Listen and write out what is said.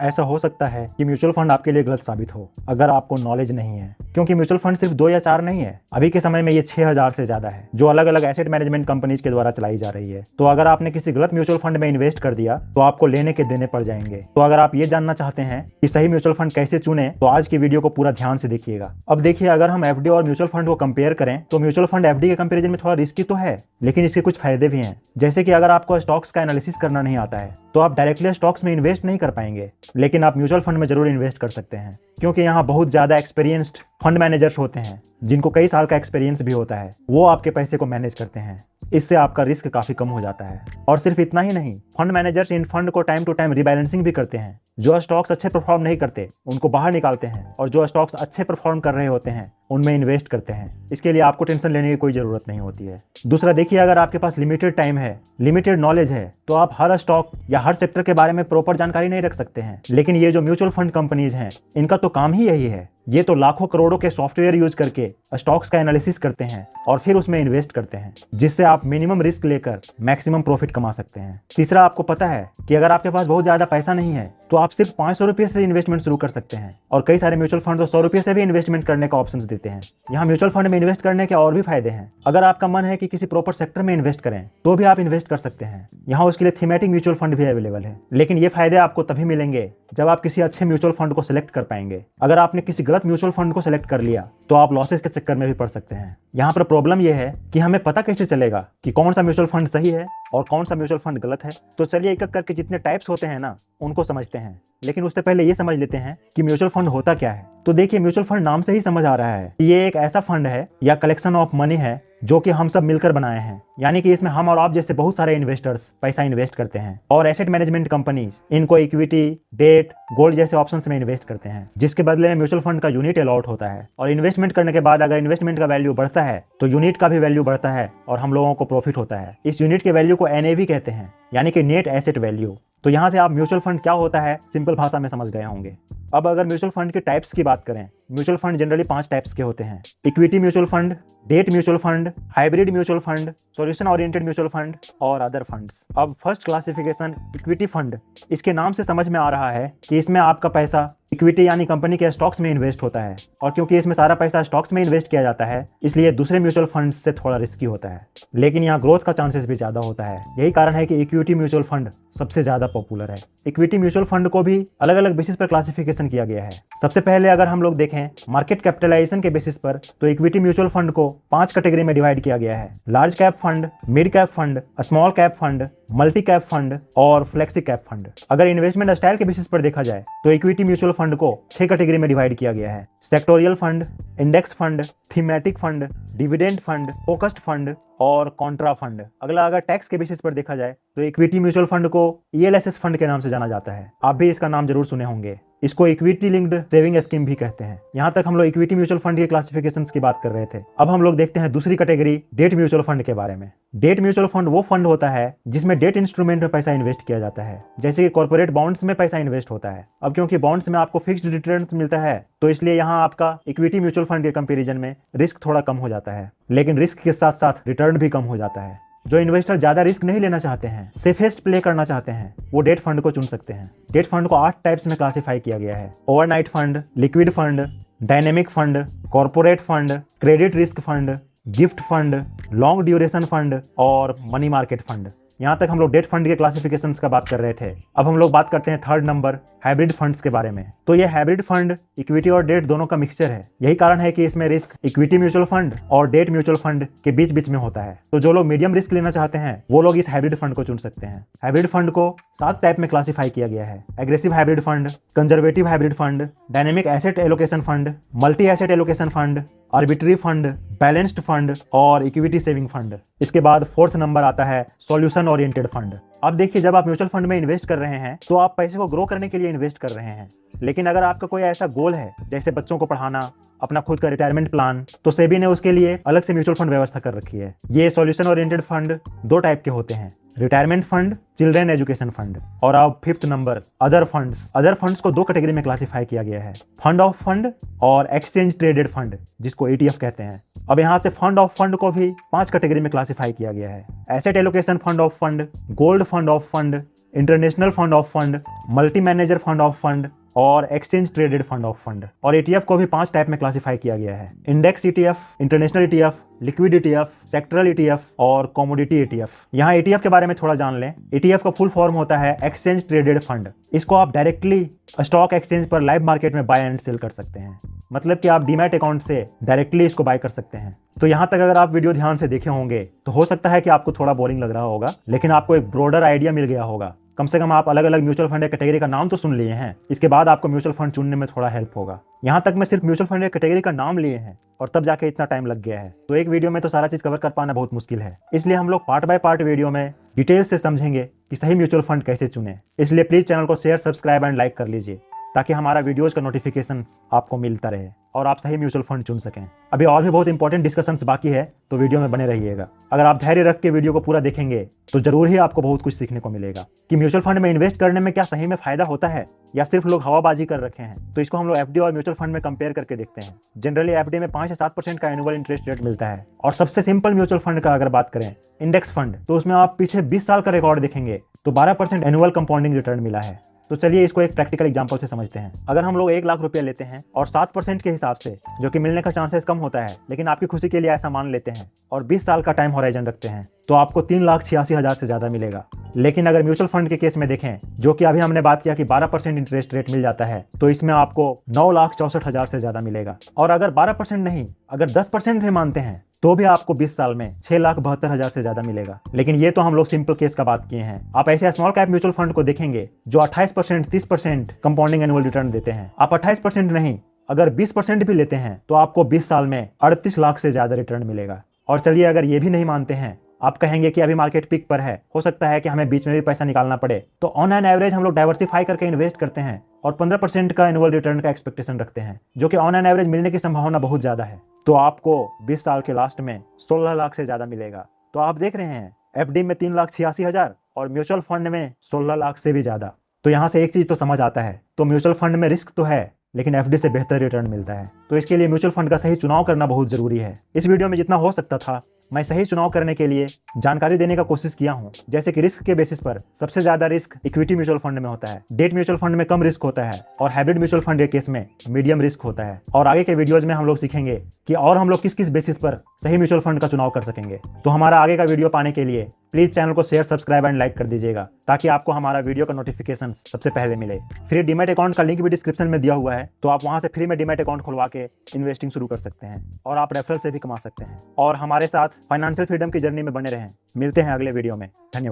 ऐसा हो सकता है कि म्यूचुअल फंड आपके लिए गलत साबित हो अगर आपको नॉलेज नहीं है, क्योंकि म्यूचुअल फंड सिर्फ 2 या 4 नहीं है। अभी के समय में ये 6000 से ज्यादा है जो अलग अलग एसेट मैनेजमेंट कंपनीज के द्वारा चलाई जा रही है। तो अगर आपने किसी गलत म्यूचुअल फंड में इन्वेस्ट कर दिया तो आपको लेने के देने पड़ जाएंगे। तो अगर आप ये जानना चाहते हैं कि सही म्यूचुअल फंड कैसे चुने तो आज की वीडियो को पूरा ध्यान से देखिएगा। अब देखिए, अगर हम एफडी और म्यूचुअल फंड को कंपेयर करें तो म्यूचुअल फंड एफडी के कंपेरिजन में थोड़ा रिस्की तो है, लेकिन इसके कुछ फायदे भी हैं। जैसे कि अगर आपको स्टॉक्स का एनालिसिस करना नहीं आता है तो आप डायरेक्टली स्टॉक्स में इन्वेस्ट नहीं कर पाएंगे, लेकिन आप म्यूचुअल फंड में जरूर इन्वेस्ट कर सकते हैं, क्योंकि यहाँ बहुत ज्यादा एक्सपीरियंस्ड फंड मैनेजर्स होते हैं जिनको कई साल का एक्सपीरियंस भी होता है। वो आपके पैसे को मैनेज करते हैं, इससे आपका रिस्क काफी कम हो जाता है। और सिर्फ इतना ही नहीं, फंड मैनेजर्स इन फंड को टाइम टू टाइम रीबैलेंसिंग भी करते हैं। जो स्टॉक्स अच्छे परफॉर्म नहीं करते उनको बाहर निकालते हैं और जो स्टॉक्स अच्छे परफॉर्म कर रहे होते हैं उनमें इन्वेस्ट करते हैं। इसके लिए आपको टेंशन लेने की कोई जरूरत नहीं होती है। दूसरा देखिए, अगर आपके पास लिमिटेड टाइम है, लिमिटेड नॉलेज है, तो आप हर स्टॉक या हर सेक्टर के बारे में प्रॉपर जानकारी नहीं रख सकते हैं। लेकिन ये जो म्यूचुअल फंड कंपनीज हैं, इनका तो काम ही यही है। ये तो लाखों करोड़ों के सॉफ्टवेयर यूज करके स्टॉक्स का एनालिसिस करते हैं और फिर उसमें इन्वेस्ट करते हैं, जिससे आप मिनिमम रिस्क लेकर मैक्सिमम प्रॉफिट कमा सकते हैं। तीसरा, आपको पता है कि अगर आपके पास बहुत ज्यादा पैसा नहीं है तो आप सिर्फ 500 रुपये से इन्वेस्टमेंट शुरू कर सकते हैं, और कई सारे म्यूचुअल फंड तो 100 रुपये से भी इन्वेस्टमेंट करने का ऑप्शन देते हैं। यहाँ म्यूचुअल फंड में इन्वेस्ट करने के और भी फायदे हैं। अगर आपका मन है कि किसी प्रॉपर सेक्टर में इन्वेस्ट करें तो भी आप इन्वेस्ट कर सकते हैं। यहाँ उसके लिए थीमेटिक म्यूचुअल फंड भी अवेलेबल है, लेकिन ये फायदे आपको तभी मिलेंगे जब आप किसी अच्छे म्यूचुअल फंड को सिलेक्ट कर पाएंगे। अगर आपने किसी गलत म्यूचुअल फंड को सिलेक्ट कर लिया तो आप लॉसेस के चक्कर में भी पड़ सकते हैं। यहाँ पर प्रॉब्लम यह है कि हमें पता कैसे चलेगा कि कौन सा म्यूचुअल फंड सही है और कौन सा म्यूचुअल फंड गलत है। तो चलिए एक एक करके जितने टाइप्स होते हैं ना उनको समझते हैं, लेकिन उससे पहले ये समझ लेते हैं कि म्यूचुअल फंड होता क्या है। तो देखिए, म्यूचुअल फंड नाम से ही समझ आ रहा है ये एक ऐसा फंड है या कलेक्शन ऑफ मनी है जो कि हम सब मिलकर बनाए हैं। यानी कि इसमें हम और आप जैसे बहुत सारे इन्वेस्टर्स पैसा इन्वेस्ट करते हैं और एसेट मैनेजमेंट कंपनीज इनको इक्विटी, डेट, गोल्ड जैसे ऑप्शंस में इन्वेस्ट करते हैं, जिसके बदले में म्यूचुअल फंड का यूनिट अलॉट होता है। और इन्वेस्टमेंट करने के बाद अगर इन्वेस्टमेंट का वैल्यू बढ़ता है तो यूनिट का भी वैल्यू बढ़ता है और हम लोगों को प्रॉफिट होता है। इस यूनिट के वैल्यू को NAV कहते हैं, यानी कि नेट एसेट वैल्यू। तो यहाँ से आप म्यूचुअल फंड क्या होता है सिंपल भाषा में समझ गए होंगे। अब अगर म्यूचुअल फंड के टाइप्स की बात करें, म्यूचुअल फंड जनरली 5 टाइप्स के होते हैं: equity mutual fund, debt mutual fund, hybrid mutual fund, solution oriented mutual fund और अदर फंड्स। अब फर्स्ट क्लासिफिकेशन इक्विटी फंड, इसके नाम से समझ में आ रहा है कि इसमें आपका पैसा इक्विटी यानी कंपनी के स्टॉक्स में इन्वेस्ट होता है, और क्योंकि इसमें सारा पैसा स्टॉक्स में इन्वेस्ट किया जाता है इसलिए दूसरे म्यूचुअल फंड से थोड़ा रिस्की होता है, लेकिन यहाँ ग्रोथ का चांसेस भी ज्यादा होता है। यही कारण है कि इक्विटी म्यूचुअल फंड सबसे ज्यादा पॉपुलर है। इक्विटी म्यूचुअल फंड को भी अलग अलग बेसिस पर क्लासिफिकेशन किया गया है। सबसे पहले अगर हम लोग देखें मार्केट कैपिटलाइजेशन के बेसिस पर तो इक्विटी म्यूचुअल फंड को 5 कैटेगरी में डिवाइड किया गया है: large cap fund, mid cap fund, small cap fund, multi cap fund और फ्लेक्सी कैप फंड। अगर इन्वेस्टमेंट स्टाइल के बेसिस पर देखा जाए तो इक्विटी म्यूचुअल फंड को 6 कैटेगरी में डिवाइड किया गया है: sectoral fund, index fund, thematic fund, dividend fund, focused fund और कॉन्ट्रा फंड। अगला अगर टैक्स के बेसिस पर देखा जाए तो इक्विटी म्यूचुअल फंड को ELSS फंड के नाम से जाना जाता है। आप भी इसका नाम जरूर सुने होंगे। इसको इक्विटी लिंक्ड सेविंग स्कीम भी कहते हैं। यहाँ तक हम लोग इक्विटी म्यूचुअल फंड के क्लासिफिकेशंस की बात कर रहे थे। अब हम लोग देखते हैं दूसरी कैटेगरी डेट म्यूचुअल फंड के बारे में। डेट म्यूचुअल फंड वो फंड होता है जिसमें डेट इंस्ट्रूमेंट में पैसा इन्वेस्ट किया जाता है, जैसे कि कॉर्पोरेट बॉन्ड्स में पैसा इन्वेस्ट होता है। अब क्योंकि बॉन्ड्स में आपको फिक्स्ड रिटर्न मिलता है तो इसलिए यहाँ आपका इक्विटी म्यूचुअल फंड के कंपेरिजन में रिस्क थोड़ा कम हो जाता है, लेकिन रिस्क के साथ साथ रिटर्न भी कम हो जाता है। जो इन्वेस्टर ज्यादा रिस्क नहीं लेना चाहते हैं, सेफेस्ट प्ले करना चाहते हैं, वो डेट फंड को चुन सकते हैं। डेट फंड को 8 टाइप्स में क्लासिफाई किया गया है: overnight fund, liquid fund, dynamic fund, corporate fund, credit risk fund, gift fund, long duration fund और मनी मार्केट फंड। यहाँ तक हम लोग डेट फंड के क्लासिफिकेशंस का बात कर रहे थे। अब हम लोग बात करते हैं थर्ड नंबर हाइब्रिड फंड्स के बारे में। तो ये हाइब्रिड फंड इक्विटी और डेट दोनों का मिक्सचर है। यही कारण है कि इसमें रिस्क इक्विटी म्यूचुअल फंड और डेट म्यूचुअल फंड के बीच बीच में होता है। तो जो लोग मीडियम रिस्क लेना चाहते हैं वो लोग इस हाइब्रिड फंड को चुन सकते हैं। हाइब्रिड फंड को 7 टाइप में क्लासिफाई किया गया है: aggressive hybrid fund, conservative hybrid fund, dynamic asset allocation fund, multi asset allocation fund, arbitrary fund, balanced fund और इक्विटी सेविंग फंड। इसके बाद 4th नंबर आता है सॉल्यूशन ओरिएंटेड फंड। अब देखिए, जब आप म्यूचुअल फंड में इन्वेस्ट कर रहे हैं तो आप पैसे को ग्रो करने के लिए इन्वेस्ट कर रहे हैं, लेकिन अगर आपका कोई ऐसा गोल है जैसे बच्चों को पढ़ाना, अपना खुद का रिटायरमेंट प्लान, तो सेबी ने उसके लिए अलग से म्यूचुअल फंड व्यवस्था कर रखी है। ये सॉल्यूशन ओरिएंटेड फंड 2 टाइप के होते हैं: retirement fund, children education fund. और अब 5th number other funds. Other funds को 2 कैटेगरी में क्लासिफाई किया गया है: फंड ऑफ फंड और एक्सचेंज ट्रेडेड फंड, जिसको ETF कहते हैं। अब यहाँ से फंड ऑफ फंड को भी 5 कैटेगरी में क्लासिफाई किया गया है: asset allocation fund of fund, gold fund of fund, international fund of fund, multi manager fund of fund और exchange traded fund of fund. और ETF को भी 5 टाइप में क्लासिफाई किया गया है: index ETF, international ETF, liquid ETF, sectoral ETF और commodity ETF। यहाँ ETF के बारे में थोड़ा जान लें। ETF का फुल फॉर्म होता है एक्सचेंज ट्रेडेड फंड। इसको आप डायरेक्टली स्टॉक एक्सचेंज पर लाइव मार्केट में बाय एंड सेल कर सकते हैं, मतलब कि आप डीमैट अकाउंट से डायरेक्टली इसको बाय कर सकते हैं। तो यहाँ तक अगर आप वीडियो ध्यान से देखे होंगे तो हो सकता है कि आपको थोड़ा बोरिंग लग रहा होगा, लेकिन आपको एक ब्रॉडर आइडिया मिल गया होगा। कम से कम आप अलग अलग म्यूचुअल फंड कैटेगरी का नाम तो सुन लिए हैं, इसके बाद आपको म्यूचुअल फंड चुनने में थोड़ा हेल्प होगा। यहाँ तक मैं सिर्फ म्यूचुअल फंड कैटेगरी का नाम लिए हैं और तब जाके इतना टाइम लग गया है, तो एक वीडियो में तो सारा चीज कवर कर पाना बहुत मुश्किल है। इसलिए हम लोग पार्ट बाय पार्ट वीडियो में डिटेल से समझेंगे कि सही म्यूचुअल फंड कैसे चुने। इसलिए प्लीज चैनल को शेयर, सब्सक्राइब एंड लाइक कर लीजिए ताकि हमारा वीडियोज का नोटिफिकेशन आपको मिलता रहे और आप सही म्यूचुअल फंड चुन सकें। अभी और भी बहुत इंपॉर्टेंट डिस्कशंस बाकी है, तो वीडियो में बने रहिएगा। अगर आप धैर्य रख के वीडियो को पूरा देखेंगे तो जरूर ही आपको बहुत कुछ सीखने को मिलेगा कि म्यूचुअल फंड में इन्वेस्ट करने में क्या सही में फायदा होता है या सिर्फ लोग हवाबाजी कर रखे हैं। तो इसको हम लोग FD और म्यूचुअल फंड में कंपेयर करके देखते हैं। जनरली FD में 5 से 7% का एनुअल इंटरेस्ट रेट मिलता है, और सबसे सिंपल म्यूचुअल फंड का अगर बात करें इंडेक्स फंड, तो उसमें आप पीछे 20 साल का रिकॉर्ड देखेंगे तो 12% एनुअल कंपाउंडिंग रिटर्न मिला है। तो चलिए इसको एक प्रैक्टिकल एग्जांपल से समझते हैं। अगर हम लोग 1 लाख रुपया लेते हैं और 7% के हिसाब से, जो कि मिलने का चांसेस कम होता है, लेकिन आपकी खुशी के लिए ऐसा मान लेते हैं और 20 साल का टाइम होराइजन रखते हैं, तो आपको 3,86,000 से ज्यादा मिलेगा। लेकिन अगर म्यूचुअल फंड के केस में देखें, जो कि अभी हमने बात किया कि 12% इंटरेस्ट रेट मिल जाता है, तो इसमें आपको 9,64,000 से ज्यादा मिलेगा। और अगर 12% नहीं, अगर 10% भी मानते हैं तो भी आपको 20 साल में 6,72,000 से ज्यादा मिलेगा। लेकिन ये तो हम लोग सिंपल केस का बात किए हैं। आप ऐसे स्मॉल कैप म्यूचुअल फंड को देखेंगे जो 28%, 30% कंपाउंडिंग एनुअल रिटर्न देते हैं। आप 28% नहीं, अगर 20% भी लेते हैं तो आपको 20 साल में 38 लाख से ज्यादा रिटर्न मिलेगा। और चलिए अगर ये भी नहीं मानते हैं, आप कहेंगे कि अभी मार्केट पीक पर है, हो सकता है कि हमें बीच में भी पैसा निकालना पड़े, तो ऑन एन एवरेज हम लोग डाइवर्सिफाई करके इन्वेस्ट करते हैं और 15% का एनुअल रिटर्न का एक्सपेक्टेशन रखते हैं, जो कि ऑन एन एवरेज मिलने की संभावना बहुत ज्यादा है। तो आपको 20 साल के लास्ट में 16 लाख से ज्यादा मिलेगा। तो आप देख रहे हैं FD में 3,86,000 और म्यूचुअल फंड में 16 लाख से भी ज्यादा। तो यहाँ से एक चीज तो समझ आता है, तो म्यूचुअल फंड में रिस्क तो है, लेकिन FD से बेहतर रिटर्न मिलता है। तो इसके लिए म्यूचुअल फंड का सही चुनाव करना बहुत जरूरी है। इस वीडियो में जितना हो सकता था मैं सही चुनाव करने के लिए जानकारी देने का कोशिश किया हूं। जैसे कि रिस्क के बेसिस पर सबसे ज्यादा रिस्क इक्विटी म्यूचुअल फंड में होता है, डेट म्यूचुअल फंड में कम रिस्क होता है और हाइब्रिड म्यूचुअल फंड के केस में मीडियम रिस्क होता है। और आगे के वीडियोज में हम लोग सीखेंगे कि और हम लोग किस किस बेसिस पर सही म्यूचुअल फंड का चुनाव कर सकेंगे। तो हमारा आगे का वीडियो पाने के लिए प्लीज चैनल को शेयर, सब्सक्राइब एंड लाइक कर दीजिएगा ताकि आपको हमारा वीडियो का नोटिफिकेशन सबसे पहले मिले। फ्री डीमैट अकाउंट का लिंक भी डिस्क्रिप्शन में दिया हुआ है, तो आप वहां से फ्री में डीमैट अकाउंट खुलवा के इन्वेस्टिंग शुरू कर सकते हैं और आप रेफरल से भी कमा सकते हैं। और हमारे साथ फाइनेंशियल फ्रीडम की जर्नी में बने रहें। मिलते हैं अगले वीडियो में। धन्यवाद।